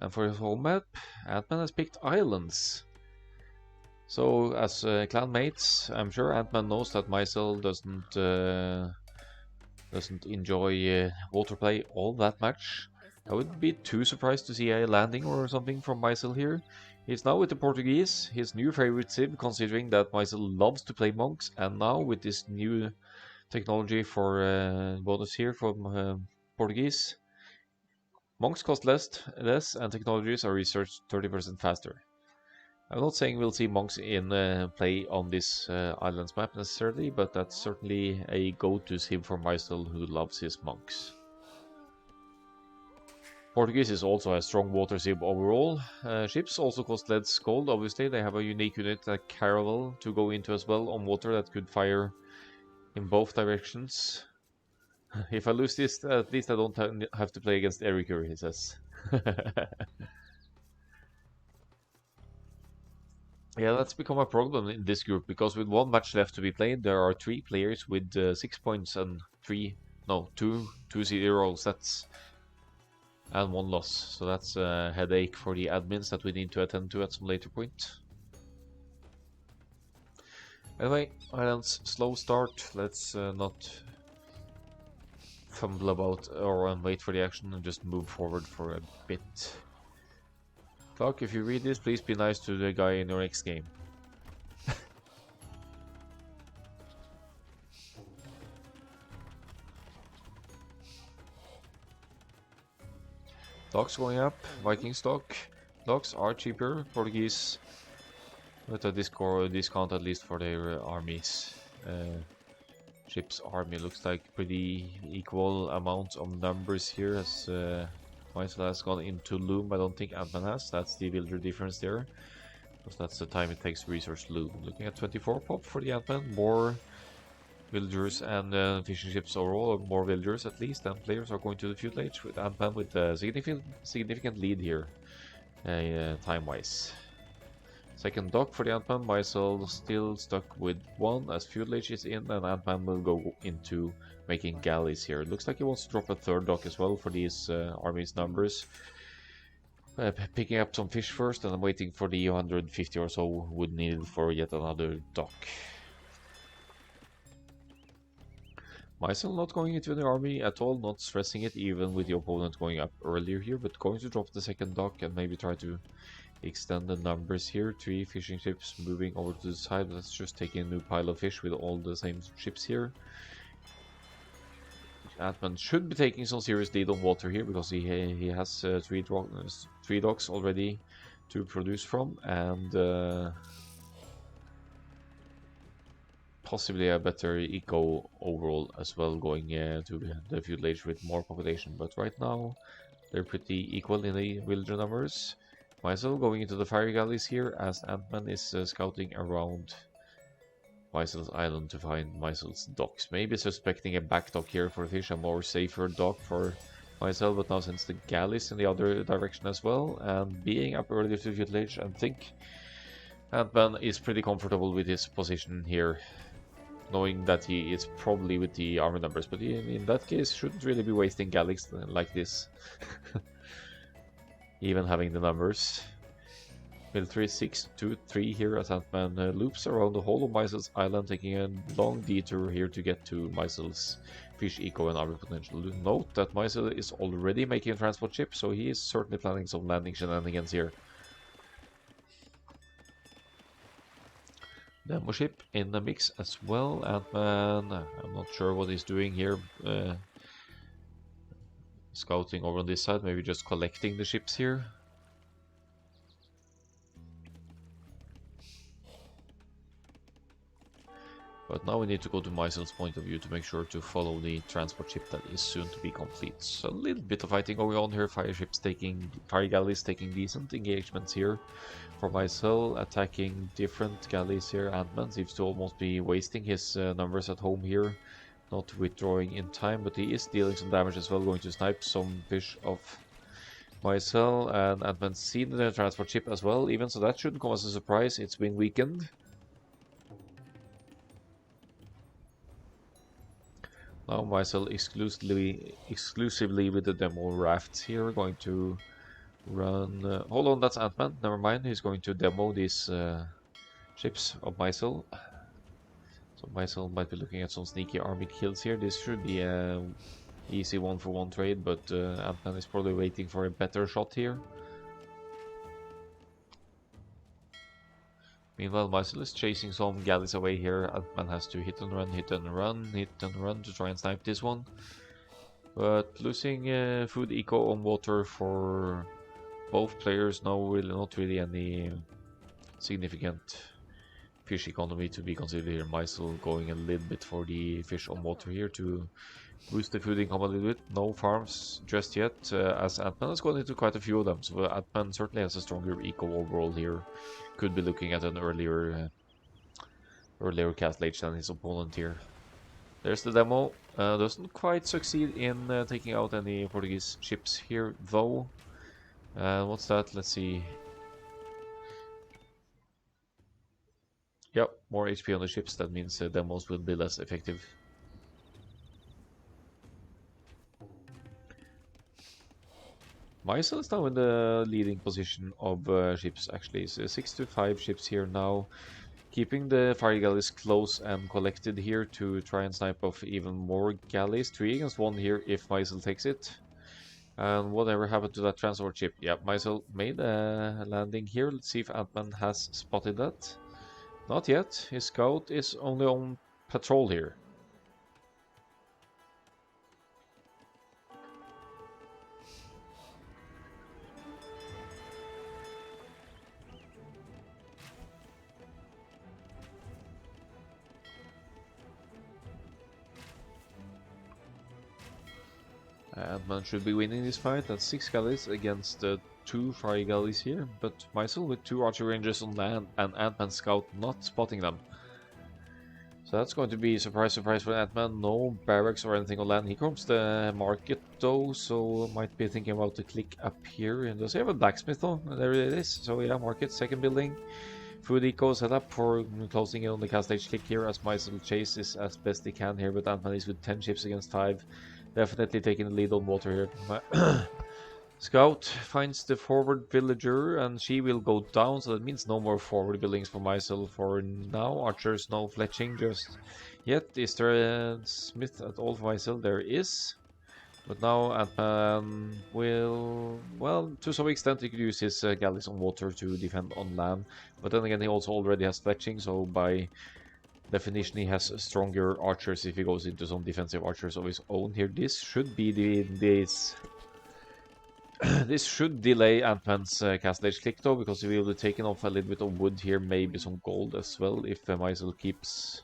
And for his home map, Ant-Man has picked islands. So, as clan mates, I'm sure Ant-Man knows that Myzel doesn't enjoy water play all that much. I wouldn't be too surprised to see a landing or something from Myzel here. He's now with the Portuguese, his new favorite civ, considering that Myzel loves to play monks, and now with this new technology for bonus here from Portuguese, monks cost less, and technologies are researched 30% faster. I'm not saying we'll see monks in play on this islands map necessarily, but that's certainly a go-to civ for Myzel who loves his monks. Portuguese is also a strong water civ overall. Ships also cost less gold, obviously. They have a unique unit, a caravel, to go into as well on water that could fire in both directions. If I lose this, at least I don't have to play against Ericur, he says. Yeah, that's become a problem in this group, because with one match left to be played, there are 3 players with 6 points and 2-0 sets and 1 loss. So that's a headache for the admins that we need to attend to at some later point. Anyway, Islands, slow start. Let's not fumble about or wait for the action and just move forward for a bit. Clark, if you read this, please be nice to the guy in your next game. Docks going up, Viking stock. Docks are cheaper, Portuguese, with a discount at least for their armies. Ship's army looks like pretty equal amounts of numbers here, as Myzel has gone into Loom. I don't think Ant-Man has. That's the villager difference there, because that's the time it takes to research Loom. Looking at 24 pop for the Ant-Man. More villagers and fishing ships overall, or more villagers at least, and players are going to the feudal age, with Ant-Man with a significant lead here, time-wise. Second dock for the Ant-Man. Myzel still stuck with 1 as feudal age is in, and Ant-Man will go into making galleys here. It looks like he wants to drop a 3rd dock as well for these armies numbers. Picking up some fish first, and I'm waiting for the 150 or so wood needed for yet another dock. Myzel not going into the army at all, not stressing it even with the opponent going up earlier here, but going to drop the 2nd dock and maybe try to extend the numbers here. 3 fishing ships moving over to the side. Let's just take in a new pile of fish with all the same ships here. Ant-Man should be taking some serious lead on water here, because he has 3 docks already to produce from, and possibly a better eco overall as well, going to the feudal age with more population. But right now they're pretty equal in the villager numbers. Myzel going into the fire galleys here, as Ant-Man is scouting around Myzel's island to find Myzel's docks. Maybe suspecting a back dock here for fish, a more safer dock for Myzel, but now sends the galleys in the other direction as well, and being up early to feudal age, I think Ant-Man is pretty comfortable with his position here, knowing that he is probably with the armor numbers, but he, in that case, shouldn't really be wasting galleys like this. Even having the numbers. Military 6-2-3 here as Ant-Man loops around the whole of Myzel's island, taking a long detour here to get to Myzel's fish eco and armor potential. Note that Myzel is already making a transport ship, so he is certainly planning some landing shenanigans here. Demo ship in the mix as well. Ant-Man, I'm not sure what he's doing here. Scouting over on this side, maybe just collecting the ships here. But now we need to go to Myzel's point of view to make sure to follow the transport ship that is soon to be complete. So a little bit of fighting going on here. Fire galleys taking decent engagements here for Myzel, attacking different galleys here. Ant-Man seems to almost be wasting his numbers at home here, not withdrawing in time, but he is dealing some damage as well, going to snipe some fish off Myzel, and Ant-Man's seen the transport ship as well, even, so that shouldn't come as a surprise. It's been weakened. Now Myzel exclusively with the demo rafts here, going to Run. Hold on, that's Ant-Man. Never mind. He's going to demo these ships of Myzel. So Myzel might be looking at some sneaky army kills here. This should be a easy one-for-one trade, but Ant-Man is probably waiting for a better shot here. Meanwhile, Myzel is chasing some galleys away here. Ant-Man has to hit and run, hit and run, hit and run to try and snipe this one. But losing food eco on water for both players now, really not really any significant fish economy to be considered here. Myzel going a little bit for the fish on water here to boost the food income a little bit. No farms just yet, as Ant-Man has gone into quite a few of them. So Ant-Man certainly has a stronger eco overall here. Could be looking at an earlier castle age than his opponent here. There's the demo. Doesn't quite succeed in taking out any Portuguese ships here, though. What's that? Let's see. Yep, more HP on the ships. That means demos will be less effective. Myzel is now in the leading position of ships, actually. So 6 to 5 ships here now. Keeping the fire galleys close and collected here to try and snipe off even more galleys. 3 against 1 here if Myzel takes it. And whatever happened to that transport ship? Yeah, Myzel made a landing here. Let's see if Ant-Man has spotted that. Not yet. His scout is only on patrol here. Ant-Man should be winning this fight. That's 6 galleys against 2 fire galleys here. But Myzel with 2 archer rangers on land and Ant-Man scout not spotting them. So that's going to be surprise, surprise for Ant-Man. No barracks or anything on land. He comes the market though, so might be thinking about the click up here. And does he have a blacksmith though? There it is. So yeah, market, second building. Food eco set up for closing in on the castle age click here as Myzel chases as best he can here, but Ant-Man is with 10 ships against 5. Definitely taking the lead on water here. Scout finds the forward villager and she will go down, so that means no more forward buildings for Myzel for now. Archers, no fletching just yet. Is there a smith at all for Myzel? There is. But now Ant-Man will, well, to some extent he could use his galleys on water to defend on land. But then again, he also already has fletching, so by definition he has stronger archers if he goes into some defensive archers of his own here. This should be this this should delay Ant-Man's castle age click though, because he will be taking off a little bit of wood here, maybe some gold as well if Myzel keeps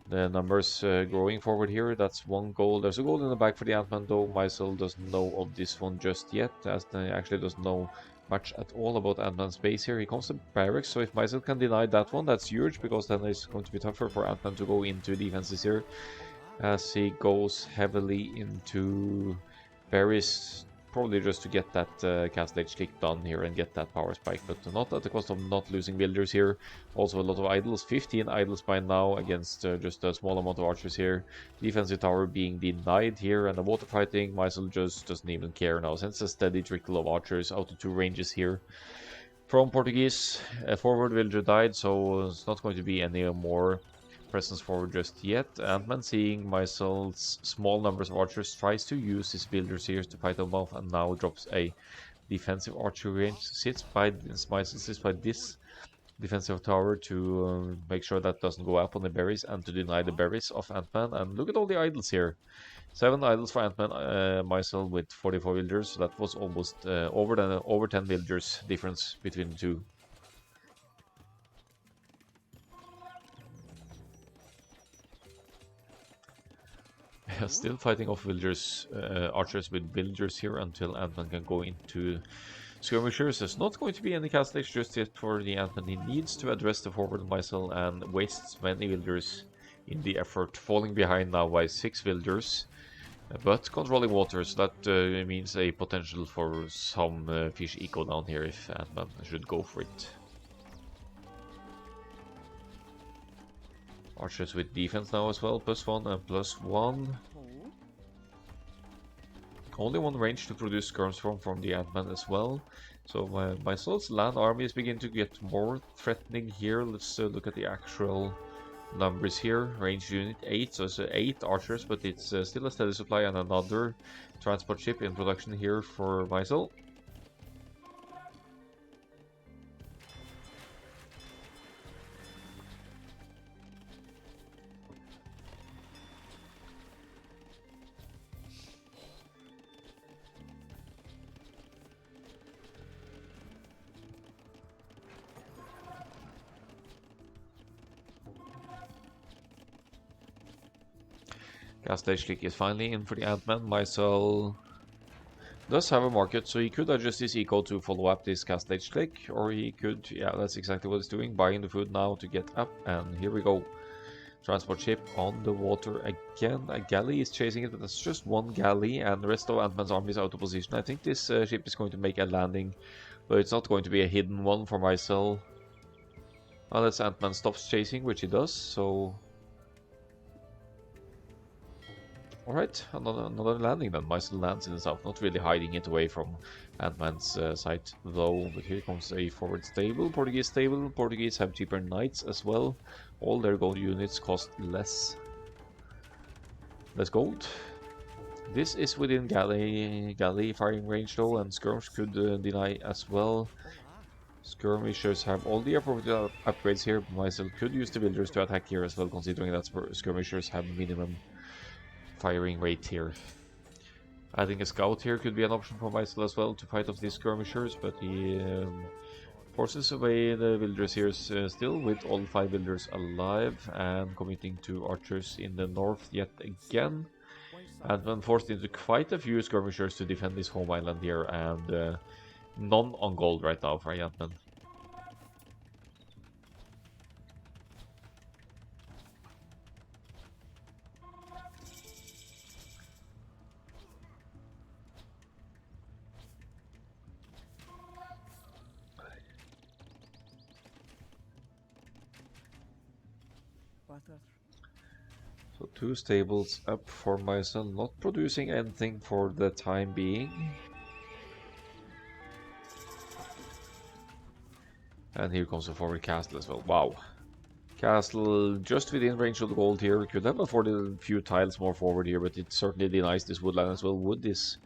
the numbers growing forward here. That's 1 gold. There's a gold in the back for the Ant-Man though. Myzel doesn't know of this one just yet, as he actually doesn't know much at all about Ant-Man's base here. He comes to barracks, so if Myzel can deny that one, that's huge, because then it's going to be tougher for Ant-Man to go into defenses here, as he goes heavily into berries, probably just to get that castle age click done here and get that power spike, but not at the cost of not losing builders here. Also a lot of idols, 15 idols by now against just a small amount of archers here. Defensive tower being denied here, and the water fighting, Myzel just doesn't even care now. Sends a steady trickle of archers out to 2 ranges here. From Portuguese, a forward villager died, so it's not going to be any more presence forward just yet. Ant-Man, seeing Myzel's small numbers of archers, tries to use his builders here to fight them off, and now drops a defensive archer range. Myzel sits by this defensive tower to make sure that doesn't go up on the berries and to deny the berries of Ant-Man. And look at all the idols here. 7 idols for Ant-Man, Myzel with 44 villagers, so that was almost over 10 villagers difference between the two. Still fighting off villagers, archers with villagers here until Ant-Man can go into skirmishers. There's not going to be any castle age just yet for the Ant-Man. He needs to address the forward Myzel and wastes many villagers in the effort, falling behind now by 6 villagers. But controlling water, so that means a potential for some fish eco down here if Ant-Man should go for it. Archers with defense now as well, +1 and +1. Only one range to produce skirms from the Ant-Man as well. So Myzel's land army is beginning to get more threatening here. Let's look at the actual numbers here. Range unit 8, so it's 8 archers, but it's still a steady supply, and another transport ship in production here for Myzel. Gas stage click is finally in for the Ant-Man. Myzel does have a market, so he could adjust his eco to follow up this gas stage click, or he could, yeah, that's exactly what he's doing, buying the food now to get up, and here we go. Transport ship on the water again. A galley is chasing it, but that's just one galley, and the rest of Ant-Man's army is out of position. I think this ship is going to make a landing, but it's not going to be a hidden one for Myzel. Unless Ant-Man stops chasing, which he does, so... Alright, another landing then. Myzel lands in the south, not really hiding it away from Ant-Man's sight though. But here comes a forward stable, Portuguese stable. Portuguese have cheaper knights as well. All their gold units cost less gold. This is within galley firing range though, and skirmish could deny as well. Skirmishers have all the appropriate upgrades here. Myzel could use the builders to attack here as well, considering that skirmishers have minimum firing rate here. Adding a scout here could be an option for Myzel as well to fight off these skirmishers, but he forces away the builders here still, with all 5 builders alive, and committing to archers in the north yet again. And when forced into quite a few skirmishers to defend his home island here, and none on gold right now for Ant-Man. So 2 stables up for Myzel, not producing anything for the time being. And here comes the forward castle as well. Wow. Castle just within range of the gold here. Could have afforded a few tiles more forward here, but it certainly denies this woodland as well. Wood is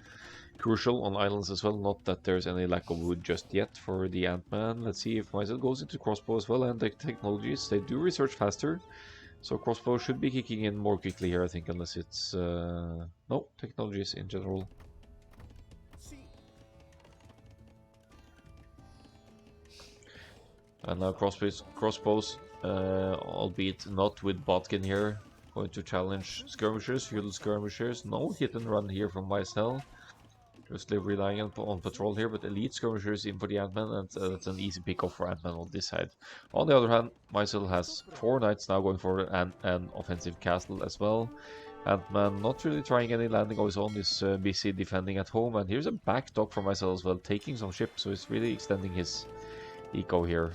crucial on islands as well. Not that there's any lack of wood just yet for the Ant-Man. Let's see if Myzel goes into crossbow as well, and the technologies. They do research faster. So crossbow should be kicking in more quickly here, I think, unless it's... no, technologies in general. And now crossbows, albeit not with Botkin here, going to challenge skirmishers, feudal skirmishers. No hit and run here from Myzel. Just relying on patrol here, but elite skirmishers in for the Ant-Man, and that's an easy pick-off for Ant-Man on this side. On the other hand, Myzel has 4 knights now going forward, and an offensive castle as well. Ant-Man not really trying any landing of his own, is busy defending at home, and here's a back dock for Myzel as well, taking some ships, so he's really extending his eco here.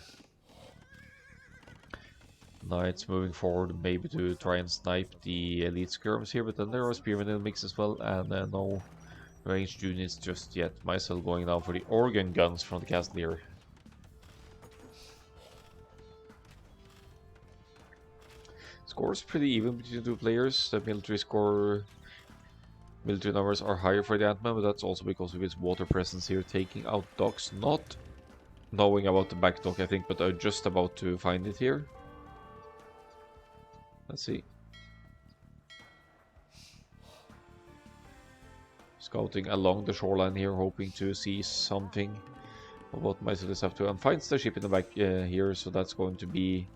Knights moving forward, maybe to try and snipe the elite skirms here, but then there are spearmen in the mix as well, and no ranged units just yet. Myzel going down for the organ guns from the castle here. Score's pretty even between the 2 players. The military numbers are higher for the Ant-Man, but that's also because of his water presence here, taking out docks. Not knowing about the back dock, I think, but are just about to find it here. Let's see. Scouting along the shoreline here, hoping to see something of what Myzel is up to, and finds the ship in the back here, so that's going to be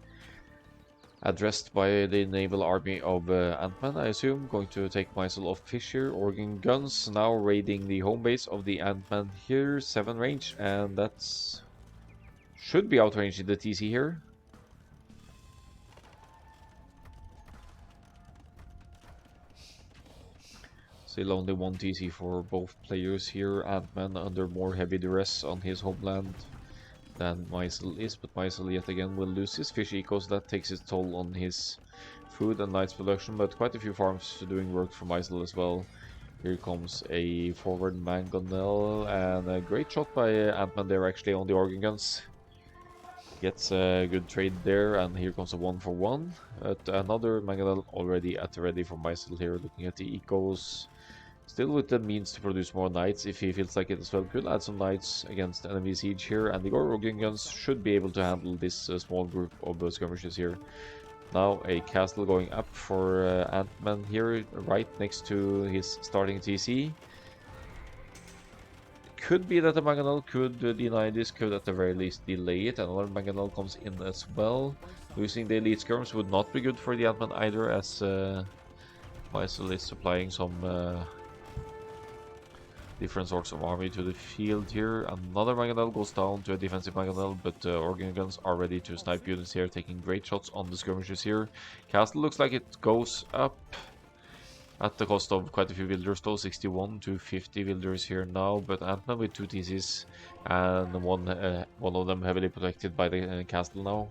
addressed by the naval army of Ant-Man, I assume. Going to take Myzel off fish here. Organ guns now raiding the home base of the Ant-Man here. 7 range, and that's should be outranged in the TC here. Still only 1 TC for both players here. Ant-Man under more heavy duress on his homeland than Myzel is, but Myzel yet again will lose his fish ecos. That takes its toll on his food and knights production, but quite a few farms doing work for Myzel as well. Here comes a forward mangonel, and a great shot by Ant-Man there actually on the organ guns. Gets a good trade there, and here comes a 1-for-1. But another mangonel already at the ready for Myzel here, looking at the ecos. Still with the means to produce more knights if he feels like it as well. Could add some knights against enemy siege here, and the organ guns should be able to handle this small group of skirmishes here. Now a castle going up for Ant-Man here, right next to his starting TC. Could be that the Mangonel could deny this, could at the very least delay it. Another Mangonel comes in as well. Losing the elite skirms would not be good for the Ant-Man either, as Myzel is supplying some different sorts of army to the field here. Another Mangonel goes down to a defensive Mangonel, but organ guns are ready to snipe units here, taking great shots on the skirmishes here. Castle looks like it goes up at the cost of quite a few villagers though, 61 to 50 villagers here now, but Ant-Man with 2 TCs and one of them heavily protected by the castle now.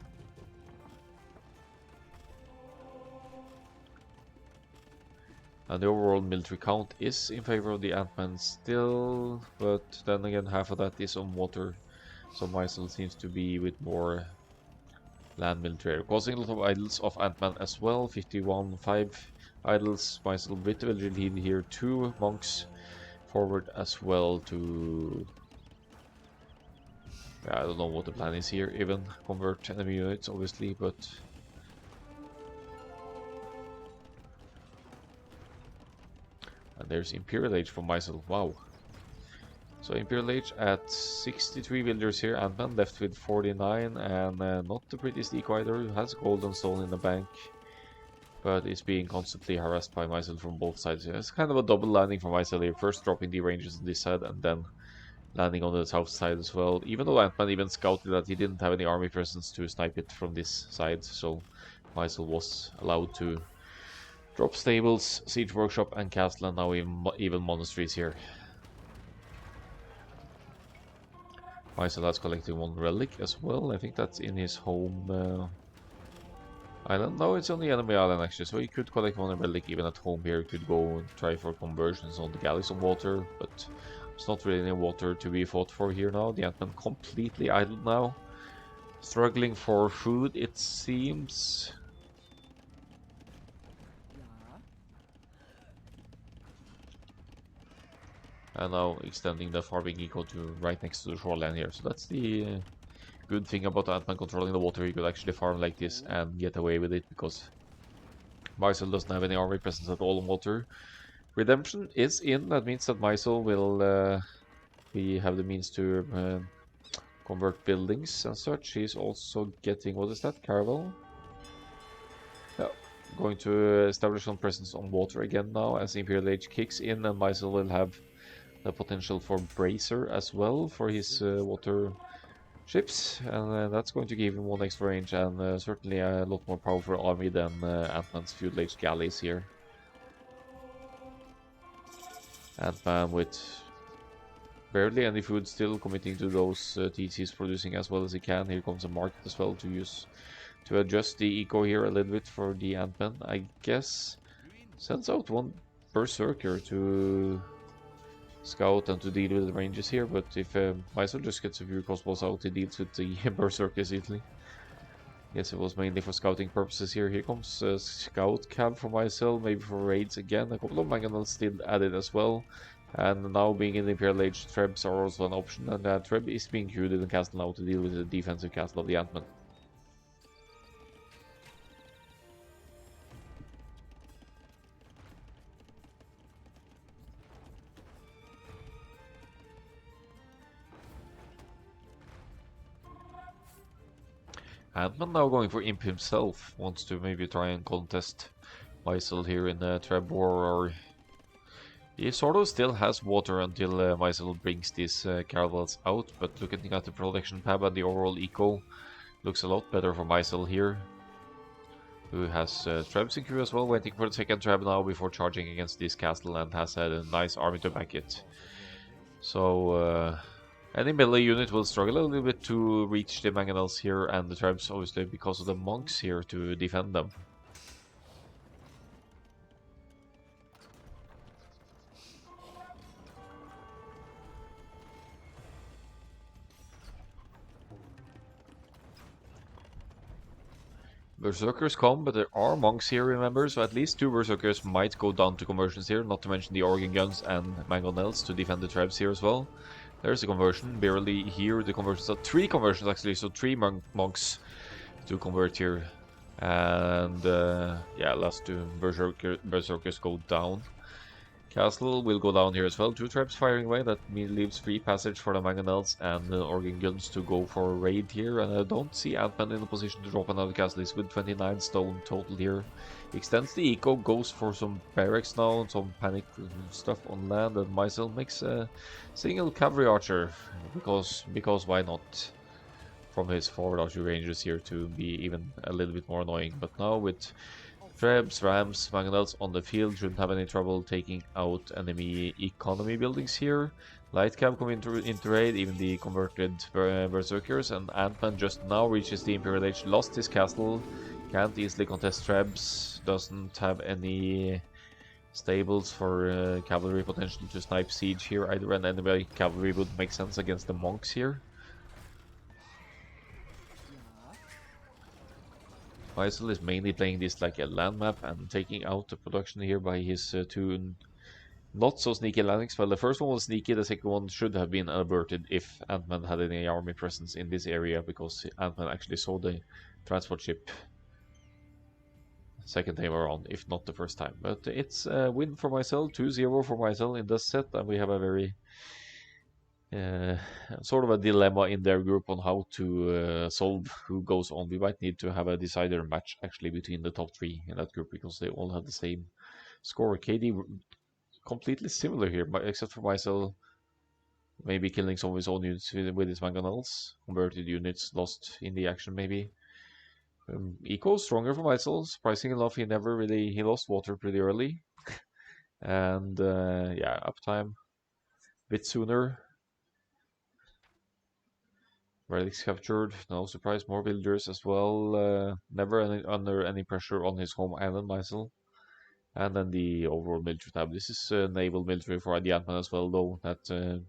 And the overall military count is in favor of the Ant-Man still, but then again half of that is on water, so Myzel seems to be with more land military, causing a lot of idols of Ant-Man as well. 51-5 idols. Myzel with the villager lead here, 2 monks forward as well to... I don't know what the plan is here, even convert enemy units obviously, but... And there's Imperial Age for Myzel, wow. So Imperial Age at 63 villagers here, Ant-Man left with 49, and not the prettiest eco either, who has golden stone in the bank, but is being constantly harassed by Myzel from both sides. It's kind of a double landing for Myzel here, first dropping the ranges on this side and then landing on the south side as well, even though Ant-Man even scouted that he didn't have any army presence to snipe it from this side, so Myzel was allowed to drop stables, siege workshop and castle, and now even monasteries here. Myzel has collected 1 relic as well. I think that's in his home island. No, it's on the enemy island actually, so he could collect 1 relic even at home here. Could go and try for conversions on the galleys on water, but it's not really any water to be fought for here now. The Ant-Man completely idle now. Struggling for food, it seems. And now extending the farming eco to right next to the shoreline here. So that's the good thing about Ant-Man controlling the water. He could actually farm like this and get away with it, because Myzel doesn't have any army presence at all on water. Redemption is in. That means that Myzel will have the means to convert buildings and such. He's also getting, what is that, caravel? Yeah, going to establish some presence on water again now as Imperial Age kicks in, and Myzel will have the potential for bracer as well for his water ships, and that's going to give him 1 extra range and certainly a lot more powerful army than Ant-Man's feudal age galleys here. Ant-Man with barely any food still, committing to those TCs, producing as well as he can. Here comes a market as well to use to adjust the eco here a little bit for the Ant-Man, I guess. Sends out 1 berserker to scout and to deal with the ranges here, but if Myzel just gets a few crossbows out, he deals with the berserkers easily. Yes, it was mainly for scouting purposes here. Here comes a scout cab for Myzel, maybe for raids again. A couple of mangonels still added as well. And now being in the Imperial Age, Trebs are also an option, and Treb is being queued in the castle now to deal with the defensive castle of the Ant-Man. Ant-Man now going for Imp himself, wants to maybe try and contest Myzel here in Treb War, or... He sort of still has water until Myzel brings these caravels out, but looking at the production tab and the overall eco, looks a lot better for Myzel here, who has Trebs in crew as well, waiting for the second Treb now before charging against this castle, and has had a nice army to back it. So any melee unit will struggle a little bit to reach the mangonels here, and the Trebs obviously because of the monks here to defend them. Berserkers come, but there are monks here, remember, so at least 2 Berserkers might go down to conversions here, not to mention the organ guns and mangonels to defend the tribes here as well. There's a conversion, barely here the conversions are 3 conversions actually, so 3 monks to convert here. And yeah, last 2 Berserkers go down. Castle will go down here as well. 2 traps firing away. That leaves free passage for the mangonels and the organ guns to go for a raid here. And I don't see Ant-Man in a position to drop another castle. He's with 29 stone total here. Extends the eco, goes for some barracks now, some panic stuff on land. And Myzel makes a single cavalry archer because why not? From his forward archery ranges here to be even a little bit more annoying. But now with Trebs, Rams, Mangonels on the field, shouldn't have any trouble taking out enemy economy buildings here. Light Cab come into raid, even the converted Berserkers, and Ant-Man just now reaches the Imperial Age, lost his castle, can't easily contest Trebs, doesn't have any stables for cavalry potential to snipe siege here either, and enemy cavalry would make sense against the monks here. Myzel is mainly playing this like a land map and taking out the production here by his 2 not so sneaky landings. Well, the first one was sneaky, the second one should have been averted if Ant-Man had any army presence in this area, because Ant-Man actually saw the transport ship second time around, if not the first time. But it's a win for Myzel, 2-0 for Myzel in this set, and we have a very uh, sort of a dilemma in their group on how to solve who goes on. We might need to have a decider match actually between the top 3 in that group, because they all have the same score. KD completely similar here, except for Myzel maybe killing some of his own units with his mangonels. Converted units lost in the action maybe. Eco stronger for Myzel. Surprising enough, he lost water pretty early. And yeah, uptime a bit sooner. Relics captured, no surprise, more villagers as well. Never under any pressure on his home island, Myzel. And then the overall military tab. This is naval military for the Ant-Man as well, though. That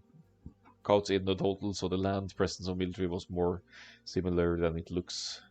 counts in the total, so the land presence of military was more similar than it looks.